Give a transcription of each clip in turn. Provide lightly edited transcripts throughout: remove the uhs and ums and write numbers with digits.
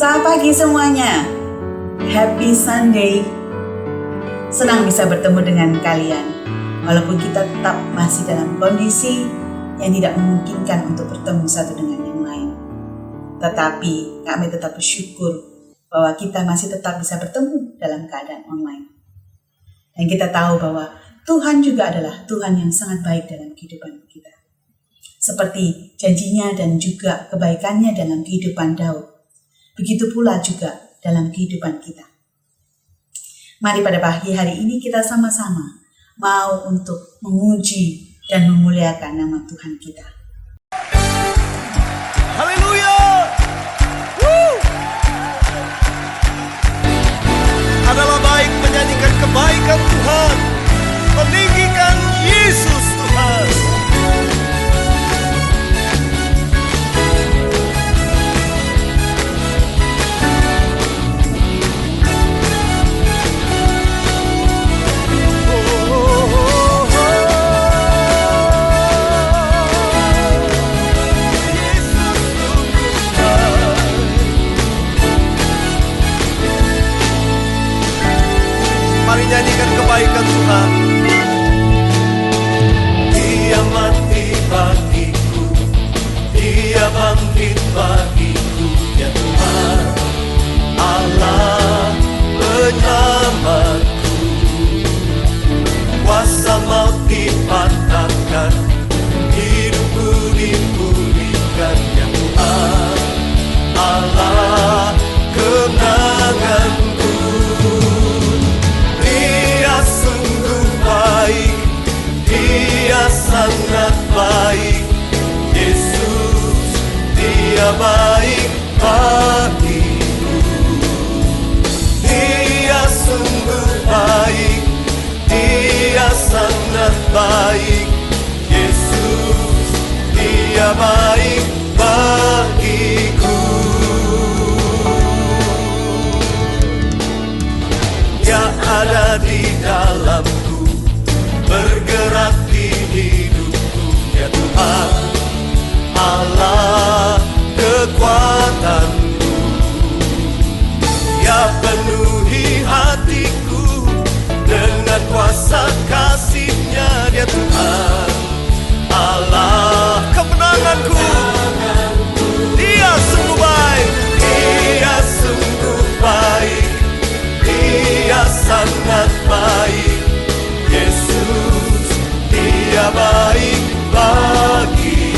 Selamat pagi semuanya. Happy Sunday. Senang bisa bertemu dengan kalian. Walaupun kita tetap masih dalam kondisi yang tidak memungkinkan untuk bertemu satu dengan yang lain. Tetapi kami tetap bersyukur bahwa kita masih tetap bisa bertemu dalam keadaan online. Dan kita tahu bahwa Tuhan juga adalah Tuhan yang sangat baik dalam kehidupan kita. Seperti janjinya dan juga kebaikannya dalam kehidupan Daud. Begitu pula juga dalam kehidupan kita. Mari pada pagi hari ini kita sama-sama mau untuk memuji dan memuliakan nama Tuhan kita. Haleluya! Adalah baik menyanyikan kebaikan Tuhan, meninggikan Yesus Tuhan. Mari nyanyikan kebaikan Tuhan. Dia mati bagiku, Dia bangkit bagiku, ya Tuhan Allah penyelamatku. Kuasa maut dipatahkan, hidupku dipulihkan, ya Tuhan Allah kemenanganku. Dia sangat baik, Yesus, Dia baik bagiku. Dia sungguh baik, Dia sangat baik, Yesus, Dia baik bagiku. Dia ada di dalamku, bergerak di hidupku, ya Tuhan Allah kekuatanku. Ya penuhi hatiku dengan kuasa kasih-Nya, ya Tuhan Allah kemenanganku. Dia sungguh baik, Dia sungguh baik, Dia sangat baik, Yesus, Dia baik bagi.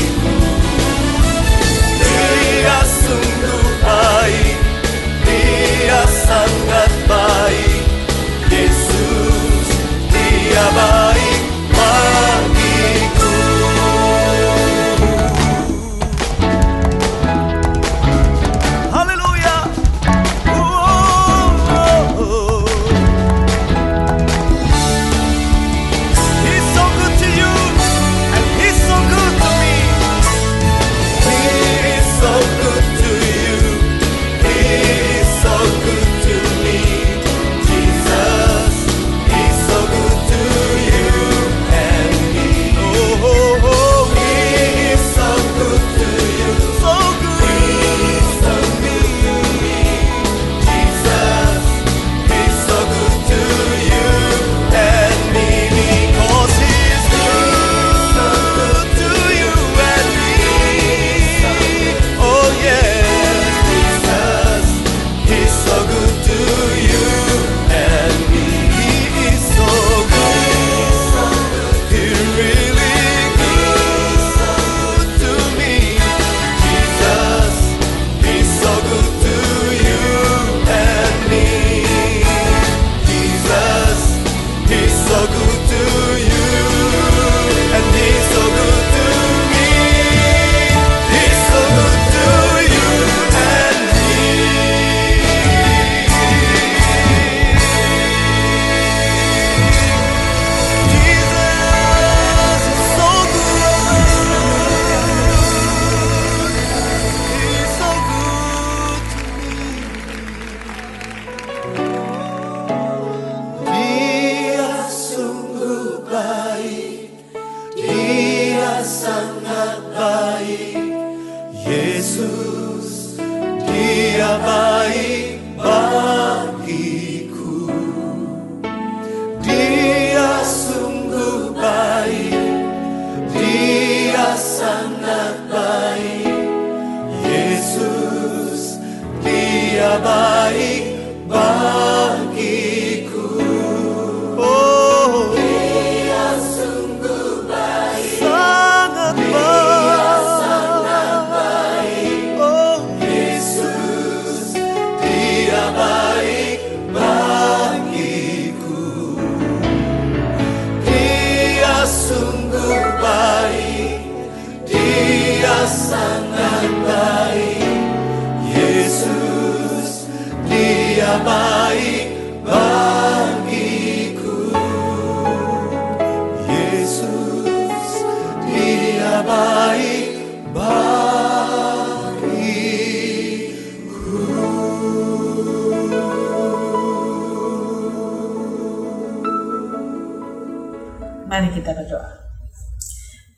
Mari kita berdoa.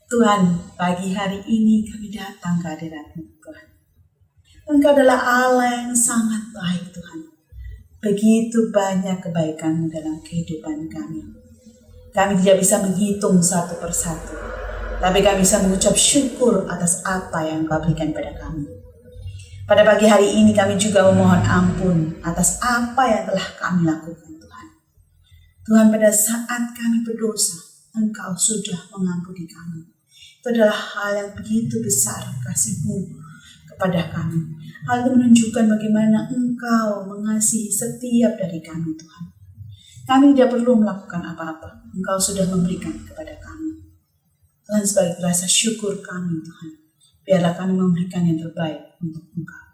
Tuhan, pagi hari ini kami datang ke hadirat-Mu, Tuhan. Engkau adalah Allah yang sangat baik, Tuhan. Begitu banyak kebaikan-Mu dalam kehidupan kami. Kami tidak bisa menghitung satu persatu, tapi kami bisa mengucap syukur atas apa yang Engkau berikan pada kami. Pada pagi hari ini kami juga memohon ampun atas apa yang telah kami lakukan, Tuhan. Tuhan, pada saat kami berdosa, Engkau sudah mengampuni kami. Itu adalah hal yang begitu besar kasih-Mu kepada kami. Hal itu menunjukkan bagaimana Engkau mengasihi setiap dari kami, Tuhan. Kami tidak perlu melakukan apa-apa. Engkau sudah memberikan kepada kami. Tuhan, sebagai rasa syukur kami, Tuhan, biarlah kami memberikan yang terbaik untuk Engkau.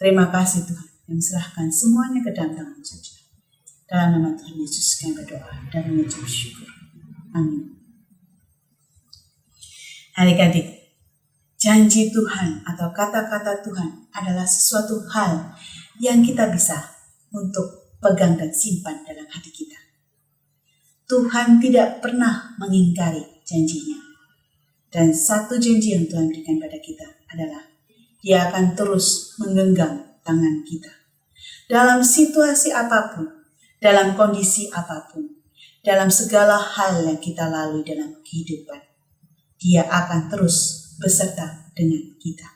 Terima kasih, Tuhan, yang serahkan semuanya ke dalam tangan saja. Dalam nama Tuhan Yesus kami berdoa dan mengucap syukur. Amin. Adik-adik, janji Tuhan atau kata-kata Tuhan adalah sesuatu hal yang kita bisa untuk pegang dan simpan dalam hati kita. Tuhan tidak pernah mengingkari janjinya. Dan satu janji yang Tuhan berikan pada kita adalah Dia akan terus menggenggam tangan kita. Dalam situasi apapun, dalam kondisi apapun, dalam segala hal yang kita lalui dalam kehidupan, Dia akan terus beserta dengan kita.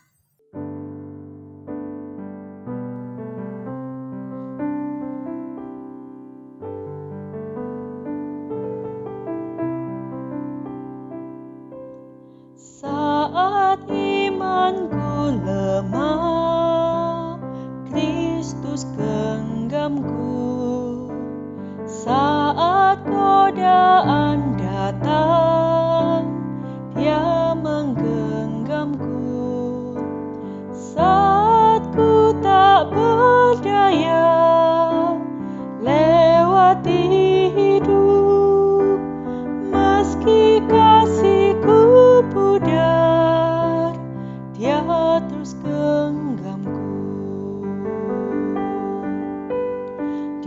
Saat imanku lemah, Kristus genggamku. Saat godaan datang, Dia menggenggamku. Saat ku tak berdaya lewati hidup, meski kasih-Ku pudar, Dia terus genggamku.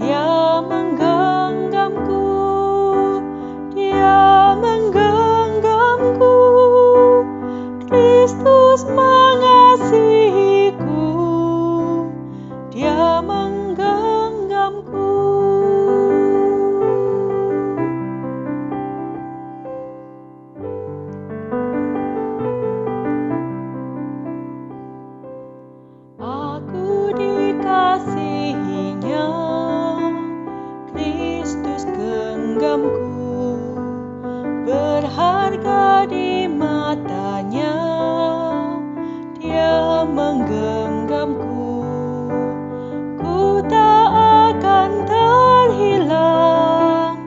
Dia menggenggamku, Dia menggenggamku. Kristus mengasihiku, Dia menggenggamku. Aku dikasihinya, Kristus genggamku, berharga di matanya, Dia menggenggamku. Ku tak akan terhilang,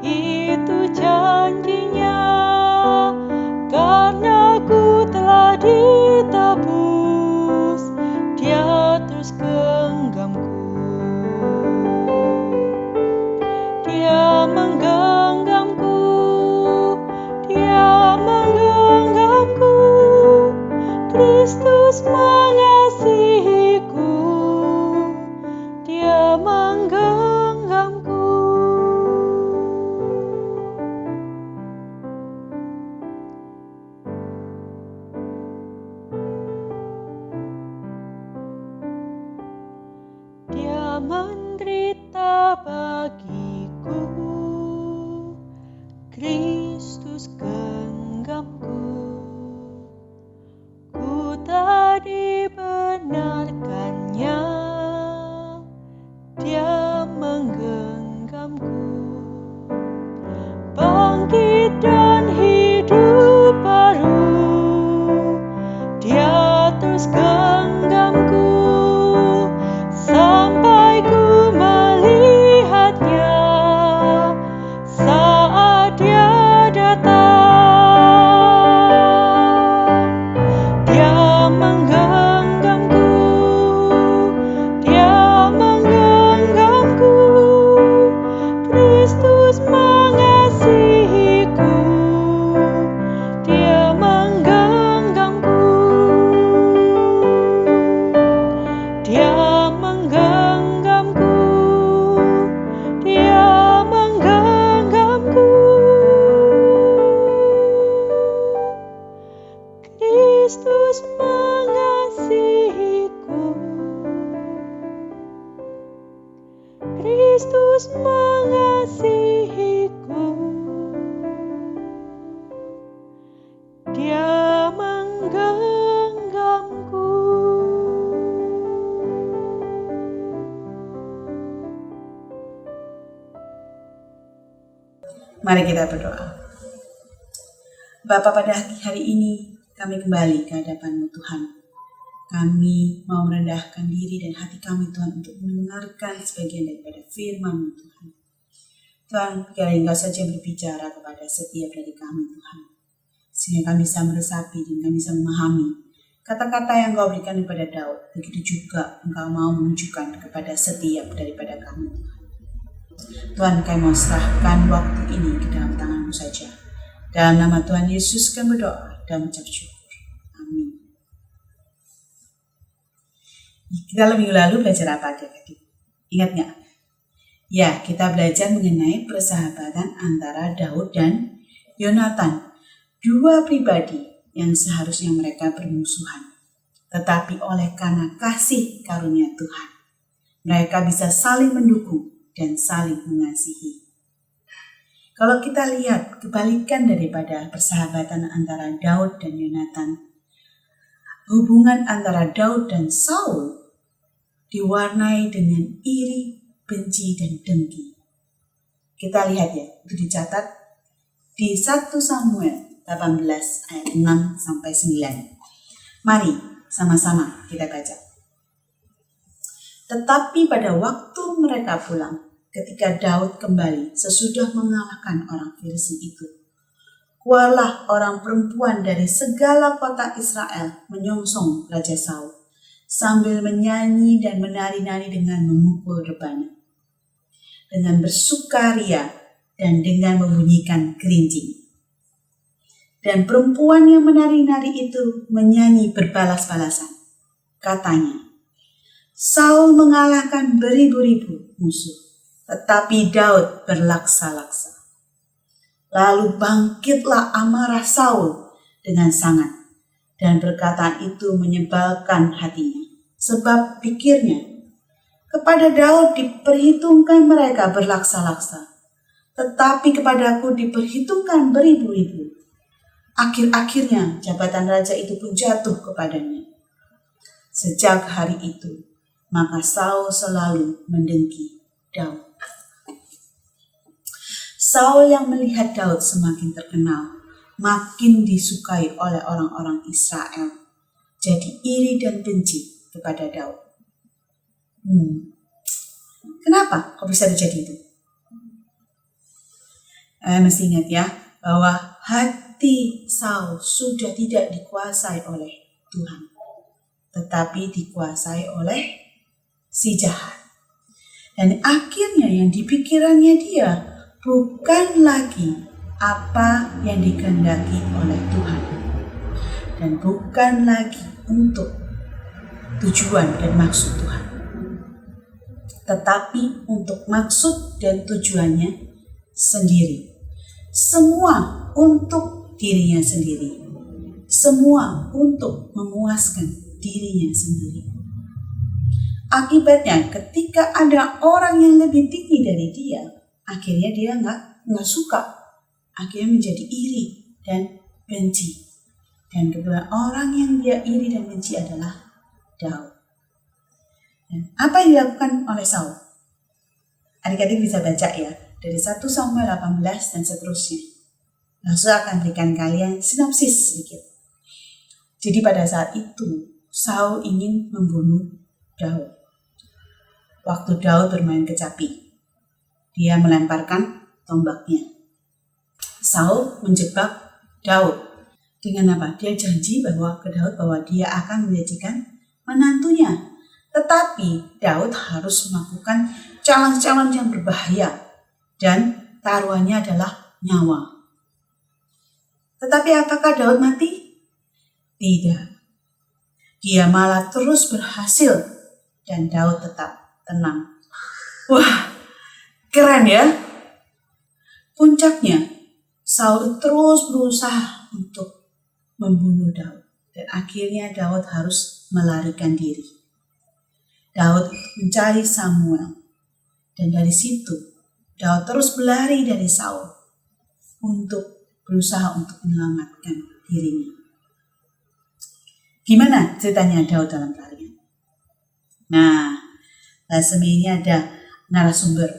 itu janjinya, karena ku telah ditebus, Dia terus genggamku. Dia menggenggamku, Dia menggenggamku. Kristus mengasihiku, Dia menggenggamku. Dia menderita bagiku, Kristus genggamku. Ku tak dibenarkannya, Dia menggenggamku. Bangkit dan hidup baru, Dia terus genggamku. Sampai ku melihatnya saat Dia datang. Mari kita berdoa. Bapa, pada hari ini kami kembali ke hadapan-Mu Tuhan. Kami mau merendahkan diri dan hati kami Tuhan untuk mendengarkan sebagian daripada firman-Mu Tuhan. Tuhan, biarlah Engkau saja berbicara kepada setiap dari kami Tuhan. Sehingga kami bisa meresapi dan kami bisa memahami kata-kata yang Engkau berikan kepada Daud. Begitu juga Engkau mau menunjukkan kepada setiap daripada kami Tuhan. Tuhan, kami mau serahkan waktu ini ke dalam tangan-Mu saja. Dalam nama Tuhan Yesus kami berdoa dan mengucap syukur. Amin. Kita minggu lalu belajar apa adik-adik? Ingat nggak? Ya, kita belajar mengenai persahabatan antara Daud dan Yonatan. Dua pribadi yang seharusnya mereka bermusuhan. Tetapi oleh karena kasih karunia Tuhan, mereka bisa saling mendukung dan saling mengasihi. Kalau kita lihat kebalikan daripada persahabatan antara Daud dan Yonatan, hubungan antara Daud dan Saul diwarnai dengan iri, benci, dan dengki. Kita lihat ya, itu dicatat di 1 Samuel 18 ayat 6 sampai 9. Mari sama-sama kita baca. Tetapi pada waktu mereka pulang, ketika Daud kembali sesudah mengalahkan orang Filistin itu, keluarlah orang perempuan dari segala kota Israel menyongsong Raja Saul, sambil menyanyi dan menari-nari dengan memukul rebana, dengan bersukaria dan dengan membunyikan gerincing. Dan perempuan yang menari-nari itu menyanyi berbalas-balasan. Katanya, Saul mengalahkan beribu-ribu musuh, tetapi Daud berlaksa-laksa. Lalu bangkitlah amarah Saul dengan sangat, dan perkataan itu menyebalkan hatinya, sebab pikirnya, kepada Daud diperhitungkan mereka berlaksa-laksa, tetapi kepadaku diperhitungkan beribu-ribu. Akhir-akhirnya jabatan raja itu pun jatuh kepadanya. Sejak hari itu, maka Saul selalu mendengki Daud. Saul yang melihat Daud semakin terkenal, makin disukai oleh orang-orang Israel, jadi iri dan benci kepada Daud. Kenapa kok bisa terjadi itu? Mesti ingat ya, bahwa hati Saul sudah tidak dikuasai oleh Tuhan, tetapi dikuasai oleh si jahat. Dan akhirnya yang dipikirannya dia bukan lagi apa yang dikehendaki oleh Tuhan, dan bukan lagi untuk tujuan dan maksud Tuhan, tetapi untuk maksud dan tujuannya sendiri. Semua untuk dirinya sendiri, semua untuk memuaskan dirinya sendiri. Akibatnya ketika ada orang yang lebih tinggi dari dia, akhirnya dia nggak suka, akhirnya menjadi iri dan benci. Dan kedua orang yang dia iri dan benci adalah Daud. Dan apa yang dilakukan oleh Saul? Adik-adik bisa baca ya, dari 1 Samuel 18 dan seterusnya. Langsung akan berikan kalian sinopsis sedikit. Jadi pada saat itu, Saul ingin membunuh Daud. Waktu Daud bermain kecapi, dia melemparkan tombaknya. Saul menjebak Daud dengan apa? Dia janji bahwa ke Daud bahwa dia akan menyajikan menantunya. Tetapi Daud harus melakukan challenge yang berbahaya dan taruhannya adalah nyawa. Tetapi apakah Daud mati? Tidak. Dia malah terus berhasil dan Daud tetap tenang. Wah, keren ya. Puncaknya, Saul terus berusaha untuk membunuh Daud. Dan akhirnya Daud harus melarikan diri. Daud mencari Samuel. Dan dari situ, Daud terus berlari dari Saul untuk berusaha untuk menyelamatkan dirinya. Gimana ceritanya Daud dalam pelarian? Nah, ini ada narasumber.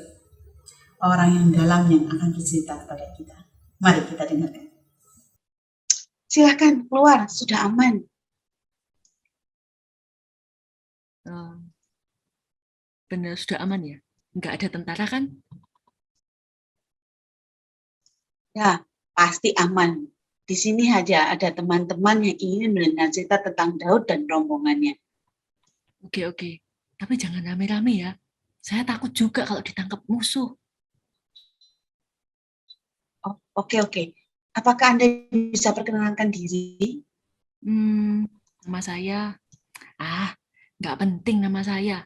orang yang dalam yang akan bercerita kepada kita. Mari kita dengarkan. Silakan keluar, sudah aman. Benar sudah aman ya? Nggak ada tentara kan? Ya, pasti aman. Di sini aja ada teman-teman yang ingin mendengar cerita tentang Daud dan rombongannya. Oke. Tapi jangan rame-rame ya. Saya takut juga kalau ditangkap musuh. Oh, oke. Apakah Anda bisa perkenalkan diri? Nama saya. Nggak penting nama saya.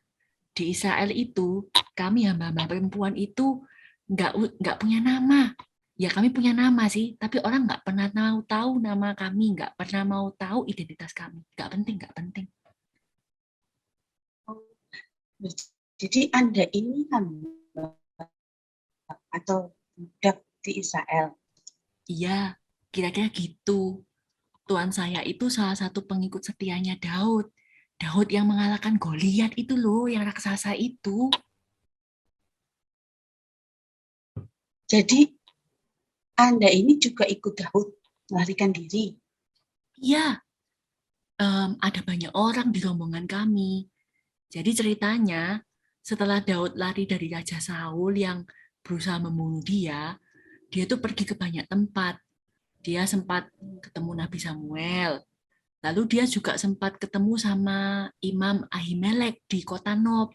Di Israel itu, kami hamba-hamba perempuan itu nggak punya nama. Ya kami punya nama sih, tapi orang nggak pernah mau tahu nama kami, nggak pernah mau tahu identitas kami. Nggak penting. Jadi Anda ini hamba atau budak di Israel? Iya, kira-kira gitu. Tuan saya itu salah satu pengikut setianya Daud. Daud yang mengalahkan Goliat itu loh, yang raksasa itu. Jadi Anda ini juga ikut Daud melarikan diri? Iya, ada banyak orang di rombongan kami. Jadi ceritanya, setelah Daud lari dari Raja Saul yang berusaha membunuh dia tuh pergi ke banyak tempat. Dia sempat ketemu Nabi Samuel. Lalu dia juga sempat ketemu sama Imam Ahimelek di kota Nob.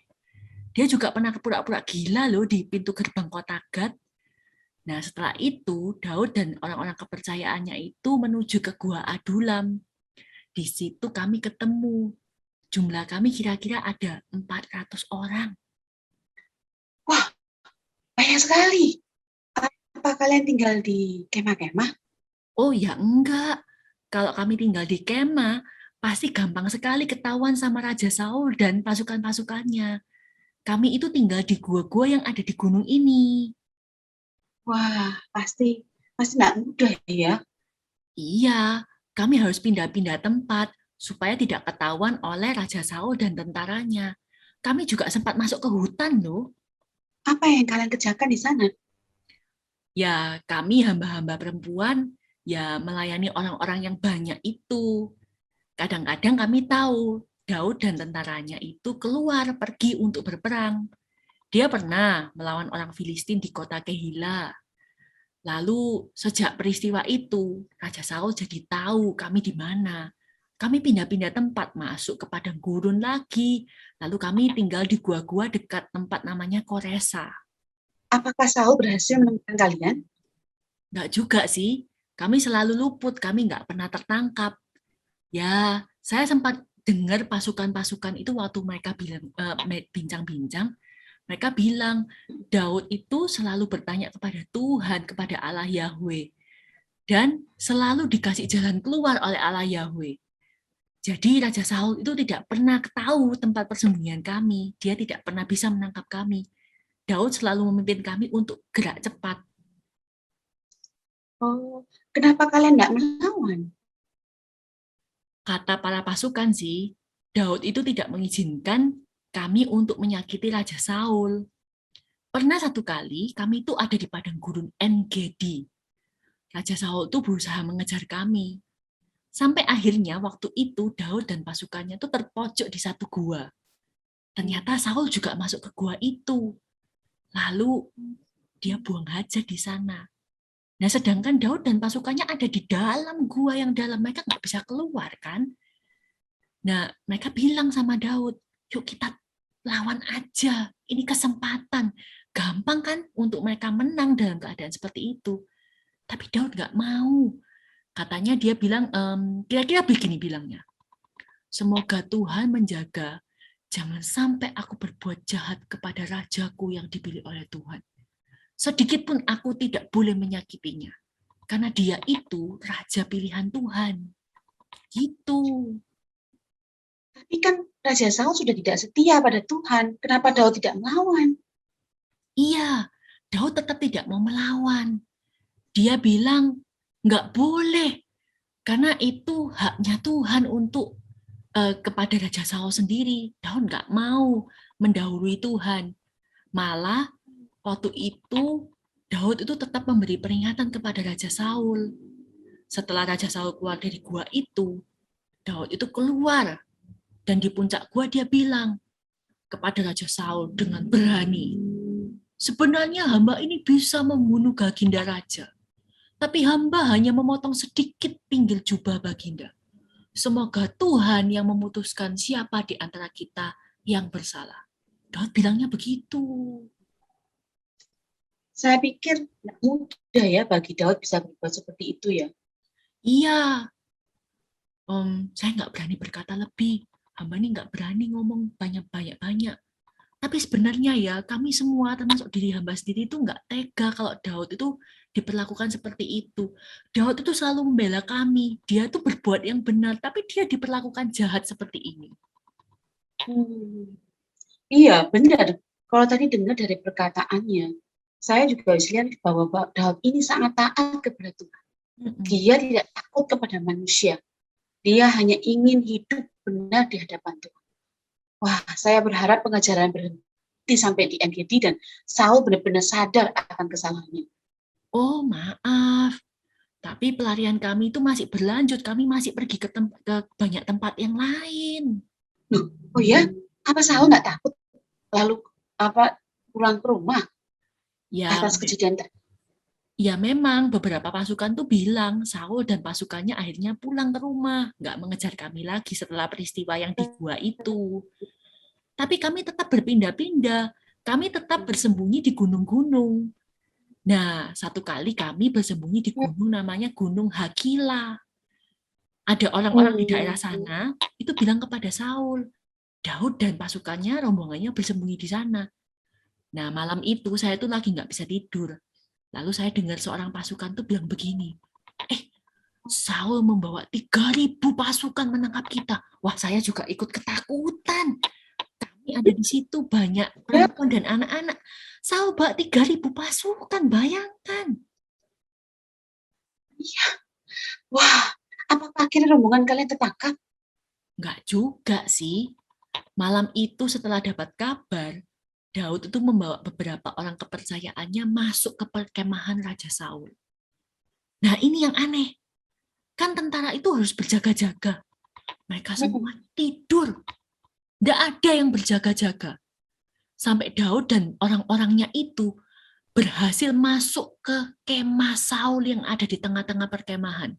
Dia juga pernah pura-pura gila loh di pintu gerbang kota Gad. Nah, setelah itu, Daud dan orang-orang kepercayaannya itu menuju ke Gua Adulam. Di situ kami ketemu. Jumlah kami kira-kira ada 400 orang. Wah, banyak sekali. Apa kalian tinggal di kemah-kemah? Oh ya enggak. Kalau kami tinggal di kemah, pasti gampang sekali ketahuan sama Raja Saul dan pasukan-pasukannya. Kami itu tinggal di gua-gua yang ada di gunung ini. Wah, pasti nggak mudah ya. Iya, kami harus pindah-pindah tempat supaya tidak ketahuan oleh Raja Saul dan tentaranya. Kami juga sempat masuk ke hutan loh. Apa yang kalian kerjakan di sana? Ya, kami hamba-hamba perempuan ya melayani orang-orang yang banyak itu. Kadang-kadang kami tahu Daud dan tentaranya itu keluar pergi untuk berperang. Dia pernah melawan orang Filistin di kota Kehila. Lalu sejak peristiwa itu, Raja Saul jadi tahu kami di mana. Kami pindah-pindah tempat, masuk ke padang gurun lagi. Lalu kami tinggal di gua-gua dekat tempat namanya Koresa. Apakah Saul berhasil menemukan kalian? Nggak juga sih, kami selalu luput, kami nggak pernah tertangkap. Ya, saya sempat dengar pasukan-pasukan itu waktu mereka bincang-bincang, mereka bilang Daud itu selalu bertanya kepada Tuhan, kepada Allah Yahweh, dan selalu dikasih jalan keluar oleh Allah Yahweh. Jadi Raja Saul itu tidak pernah tahu tempat persembunyian kami, dia tidak pernah bisa menangkap kami. Daud selalu memimpin kami untuk gerak cepat. Oh, kenapa kalian nggak melawan? Kata para pasukan sih, Daud itu tidak mengizinkan kami untuk menyakiti Raja Saul. Pernah satu kali kami itu ada di padang gurun En-Gedi. Raja Saul itu berusaha mengejar kami. Sampai akhirnya waktu itu Daud dan pasukannya itu terpojok di satu gua. Ternyata Saul juga masuk ke gua itu. Lalu dia buang hajat di sana. Nah, sedangkan Daud dan pasukannya ada di dalam gua yang dalam, mereka nggak bisa keluar kan. Nah, mereka bilang sama Daud, yuk kita lawan aja, ini kesempatan. Gampang kan untuk mereka menang dalam keadaan seperti itu. Tapi Daud nggak mau. Katanya dia bilang, kira-kira begini bilangnya, semoga Tuhan menjaga, jangan sampai aku berbuat jahat kepada rajaku yang dipilih oleh Tuhan. Sedikit pun aku tidak boleh menyakitinya. Karena dia itu raja pilihan Tuhan. Gitu. Tapi kan Raja Saul sudah tidak setia pada Tuhan. Kenapa Daud tidak melawan? Iya, Daud tetap tidak mau melawan. Dia bilang, nggak boleh. Karena itu haknya Tuhan untuk kepada Raja Saul sendiri. Daud nggak mau mendahului Tuhan. Malah Waktu itu, Daud itu tetap memberi peringatan kepada Raja Saul. Setelah Raja Saul keluar dari gua itu, Daud itu keluar. Dan di puncak gua dia bilang kepada Raja Saul dengan berani, sebenarnya hamba ini bisa membunuh Baginda Raja. Tapi hamba hanya memotong sedikit pinggir jubah Baginda. Semoga Tuhan yang memutuskan siapa di antara kita yang bersalah. Daud bilangnya begitu. Saya pikir nggak mudah ya bagi Daud bisa berbuat seperti itu ya. Iya, saya nggak berani berkata lebih. Hamba ini nggak berani ngomong banyak-banyak. Tapi sebenarnya ya, kami semua, termasuk diri hamba sendiri itu nggak tega kalau Daud itu diperlakukan seperti itu. Daud itu selalu membela kami. Dia tuh berbuat yang benar, tapi dia diperlakukan jahat seperti ini. Iya, benar. Kalau tadi dengar dari perkataannya, saya juga bisa lihat bahwa Daud ini sangat taat kepada Tuhan. Dia tidak takut kepada manusia. Dia hanya ingin hidup benar di hadapan Tuhan. Wah, saya berharap pengajaran berhenti sampai di NGD dan Saul benar-benar sadar akan kesalahannya. Oh, maaf. Tapi pelarian kami itu masih berlanjut. Kami masih pergi ke banyak tempat yang lain. Oh ya? Apa Saul nggak takut? Lalu pulang ke rumah Ya, atas kejadian tadi? ya memang beberapa pasukan tuh bilang Saul dan pasukannya akhirnya pulang ke rumah. Nggak mengejar kami lagi setelah peristiwa yang di gua itu. Tapi kami tetap berpindah-pindah. Kami tetap bersembunyi di gunung-gunung. Nah, satu kali kami bersembunyi di gunung namanya Gunung Hakila. Ada orang-orang di daerah sana itu bilang kepada Saul, Daud dan pasukannya, rombongannya bersembunyi di sana. Nah, malam itu saya tuh lagi nggak bisa tidur. Lalu saya dengar seorang pasukan tuh bilang begini, Saul membawa 3.000 pasukan menangkap kita. Wah, saya juga ikut ketakutan. Kami ada di situ banyak perempuan dan anak-anak. Saul bawa 3.000 pasukan, bayangkan. Iya. Wah, apakah akhirnya rombongan kalian tertangkap? Enggak juga sih. Malam itu setelah dapat kabar, Daud itu membawa beberapa orang kepercayaannya masuk ke perkemahan Raja Saul. Nah, ini yang aneh. Kan tentara itu harus berjaga-jaga. Mereka semua tidur. Nggak ada yang berjaga-jaga. Sampai Daud dan orang-orangnya itu berhasil masuk ke kemah Saul yang ada di tengah-tengah perkemahan.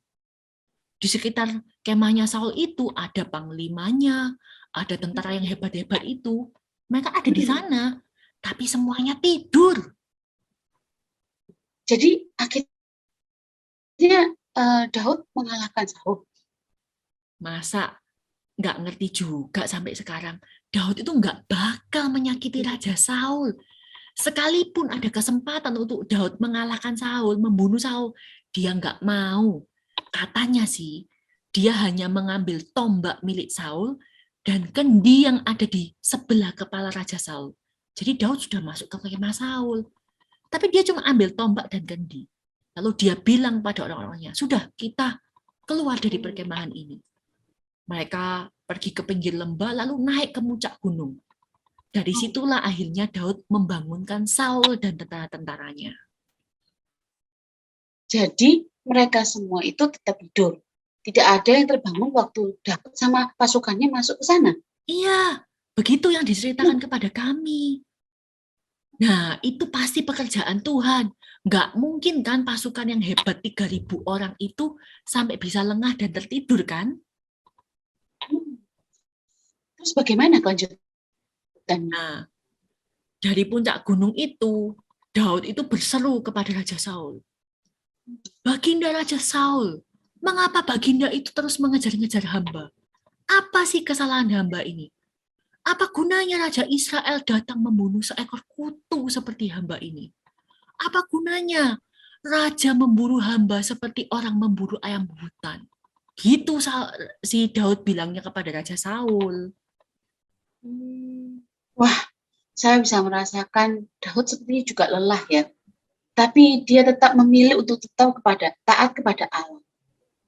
Di sekitar kemahnya Saul itu ada panglimanya, ada tentara yang hebat-hebat itu. Mereka ada di sana, tapi semuanya tidur. Jadi akhirnya Daud mengalahkan Saul. Masa nggak ngerti juga sampai sekarang. Daud itu nggak bakal menyakiti Raja Saul. Sekalipun ada kesempatan untuk Daud mengalahkan Saul, membunuh Saul, dia nggak mau. Katanya sih, dia hanya mengambil tombak milik Saul dan kendi yang ada di sebelah kepala Raja Saul. Jadi Daud sudah masuk ke kemah Saul. Tapi dia cuma ambil tombak dan kendi. Lalu dia bilang pada orang-orangnya, sudah kita keluar dari perkemahan ini. Mereka pergi ke pinggir lembah lalu naik ke puncak gunung. Dari situlah akhirnya Daud membangunkan Saul dan tentara-tentaranya. Jadi mereka semua itu tetap tidur. Tidak ada yang terbangun waktu Daud sama pasukannya masuk ke sana. Iya, begitu yang diceritakan kepada kami. Nah, itu pasti pekerjaan Tuhan. Nggak mungkin kan pasukan yang hebat 3.000 orang itu sampai bisa lengah dan tertidur kan? Terus bagaimana kelanjutannya? Nah, dari puncak gunung itu, Daud itu berseru kepada Raja Saul. Baginda Raja Saul, mengapa Baginda itu terus mengejar-ngejar hamba? Apa sih kesalahan hamba ini? Apa gunanya Raja Israel datang membunuh seekor kutu seperti hamba ini? Apa gunanya Raja memburu hamba seperti orang memburu ayam hutan? Gitu si Daud bilangnya kepada Raja Saul. Wah, saya bisa merasakan Daud sepertinya juga lelah ya. Tapi dia tetap memilih untuk tetap taat kepada Allah.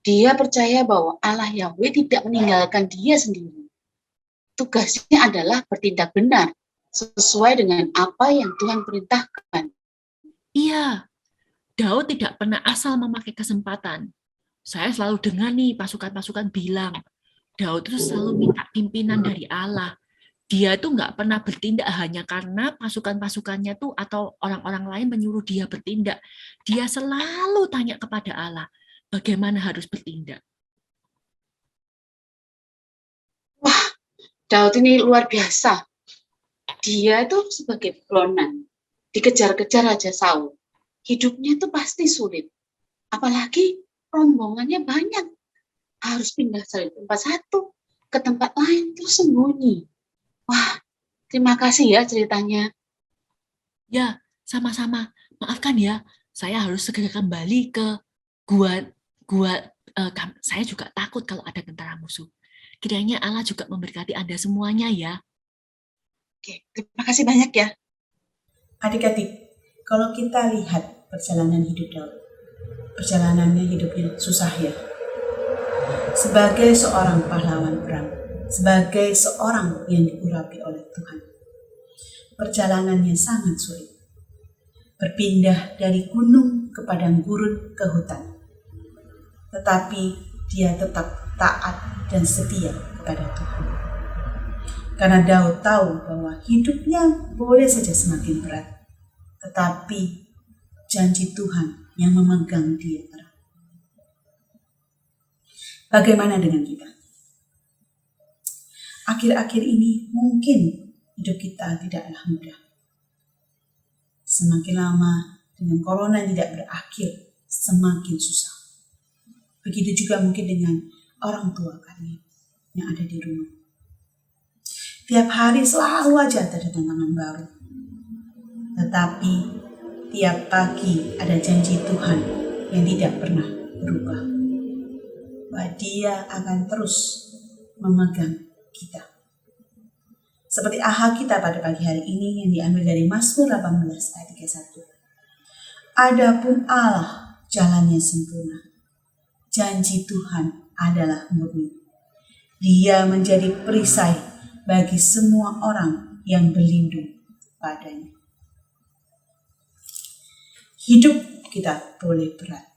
Dia percaya bahwa Allah Yahweh tidak meninggalkan dia sendiri. Tugasnya adalah bertindak benar sesuai dengan apa yang Tuhan perintahkan. Iya, Daud tidak pernah asal memakai kesempatan. Saya selalu dengar nih pasukan-pasukan bilang, Daud itu selalu minta pimpinan dari Allah. Dia tuh nggak pernah bertindak hanya karena pasukan-pasukannya tuh atau orang-orang lain menyuruh dia bertindak. Dia selalu tanya kepada Allah, bagaimana harus bertindak. Wah, Daud ini luar biasa. Dia itu sebagai buronan, dikejar-kejar Raja Saul. Hidupnya itu pasti sulit. Apalagi rombongannya banyak. Harus pindah dari tempat satu ke tempat lain, terus sembunyi. Wah, terima kasih ya ceritanya. Ya, sama-sama. Maafkan ya, saya harus segera kembali ke gua. Saya juga takut kalau ada tentara musuh. Kiranya Allah juga memberkati Anda semuanya ya. Oke, terima kasih banyak ya. Adik-adik, kalau kita lihat perjalanan hidup Daud, perjalanannya hidupnya susah ya. Sebagai seorang pahlawan perang, sebagai seorang yang diurapi oleh Tuhan, perjalanannya sangat sulit. Berpindah dari gunung ke padang gurun ke hutan. Tetapi dia tetap taat dan setia kepada Tuhan. Karena Daud tahu bahwa hidupnya boleh saja semakin berat, tetapi janji Tuhan yang memegang dia erat. Bagaimana dengan kita? Akhir-akhir ini mungkin hidup kita tidaklah mudah. Semakin lama dengan corona yang tidak berakhir, semakin susah. Begitu juga mungkin dengan orang tua kalian yang ada di rumah. Tiap hari selalu aja ada tantangan baru. Tetapi tiap pagi ada janji Tuhan yang tidak pernah berubah. Bahwa Dia akan terus memegang kita. Seperti aha kita pada pagi hari ini yang diambil dari Mazmur 18 ayat 31. Adapun Allah jalannya sempurna. Janji Tuhan adalah murni. Dia menjadi perisai bagi semua orang yang berlindung padanya. Hidup kita boleh berat,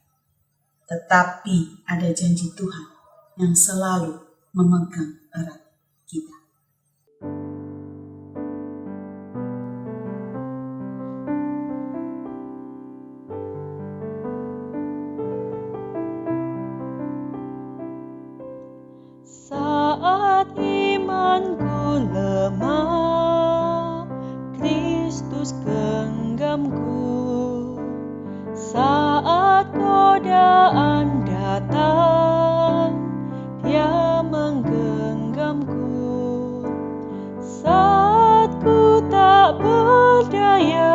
tetapi ada janji Tuhan yang selalu memegang erat kita. Saat imanku lemah, Kristus genggamku. Saat godaan datang, Dia menggenggamku. Saat ku tak berdaya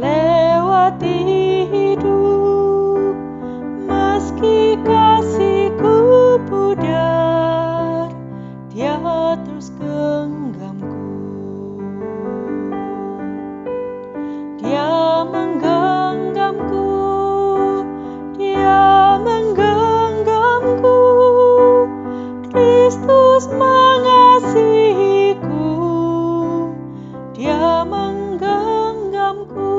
lewati hidup, meski kasihku pudar, Dia terus genggamku. Dia menggenggamku, Dia menggenggamku. Kristus mengasihiku, Dia menggenggamku.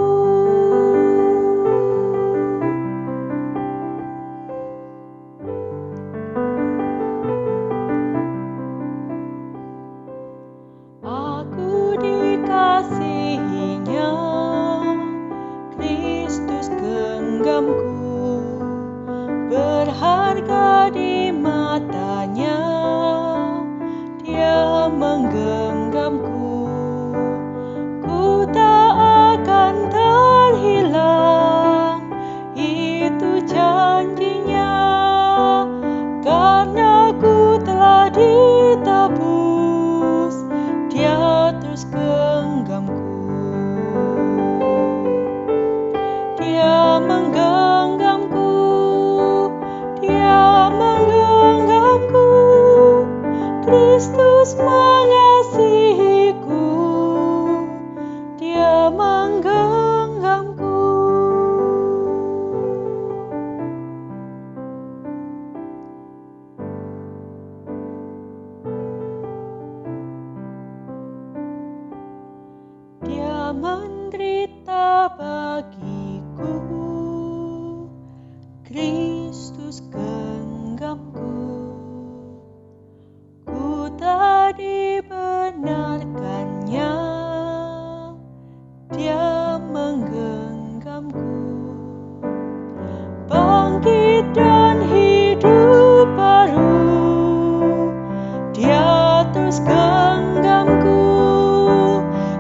Aku dikasihinya, Kristus genggamku, berharga di matanya, Dia menggenggamku. Ku tak akan terhilang, itu janjinya, karena ku telah ditebus, Dia terus genggamku. Dia menggenggamku, Dia menggenggamku. Kristus mengasihiku, Dia menggenggamku. terus genggamku. Ku tak dibenarkannya, Dia menggenggamku. Bangkit dan hidup baru, Dia terus genggamku.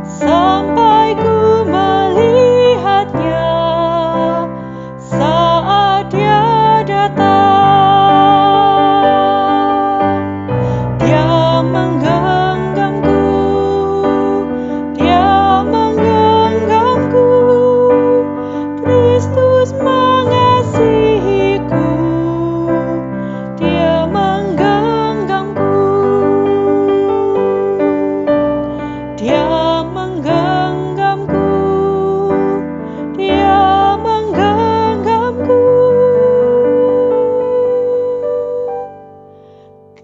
Sampai ku melihatnya saat Dia datang. Dia menggenggamku, Dia menggenggamku. Kristus mengasihiku, Dia menggenggamku. Dia menggenggamku, Dia menggenggamku.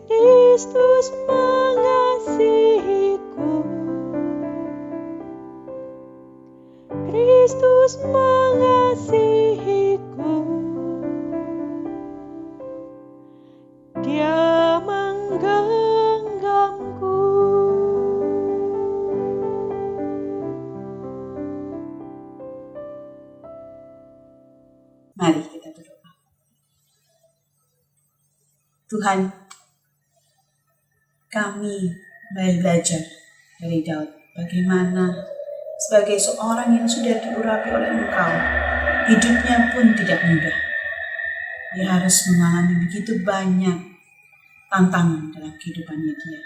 Kristus mengasihiku, Kristus mengasihiku. Dia menggenggamku. Mari kita berdoa. Tuhan, kami belajar dari Daud bagaimana sebagai seorang yang sudah diurapi oleh Engkau, hidupnya pun tidak mudah. Dia harus mengalami begitu banyak tantangan dalam kehidupannya dia.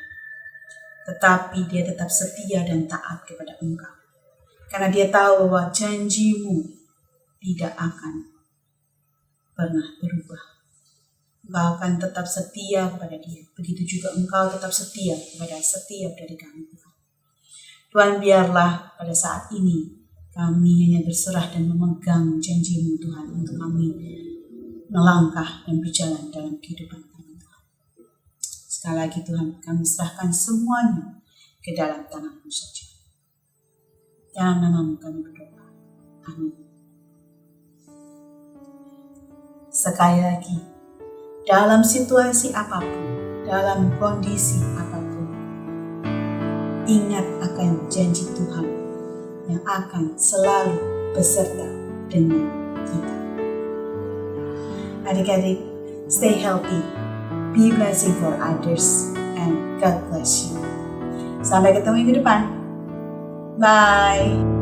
Tetapi dia tetap setia dan taat kepada Engkau. Karena dia tahu bahwa janji-Mu tidak akan pernah berubah. Engkau akan tetap setia kepada dia. Begitu juga Engkau tetap setia kepada setiap dari kami. Tuhan, biarlah pada saat ini kami hanya berserah dan memegang janji-Mu Tuhan untuk kami melangkah dan berjalan dalam kehidupan kami Tuhan. Sekali lagi Tuhan, kami serahkan semuanya ke dalam tangan-Mu saja. Dalam nama-Mu kami berdoa. Amin. Sekali lagi, dalam situasi apapun, dalam kondisi apapun, ingat akan janji Tuhan yang akan selalu beserta dengan kita. Adik-adik, stay healthy, be blessing for others, and God bless you. Sampai ketemu minggu depan. Bye.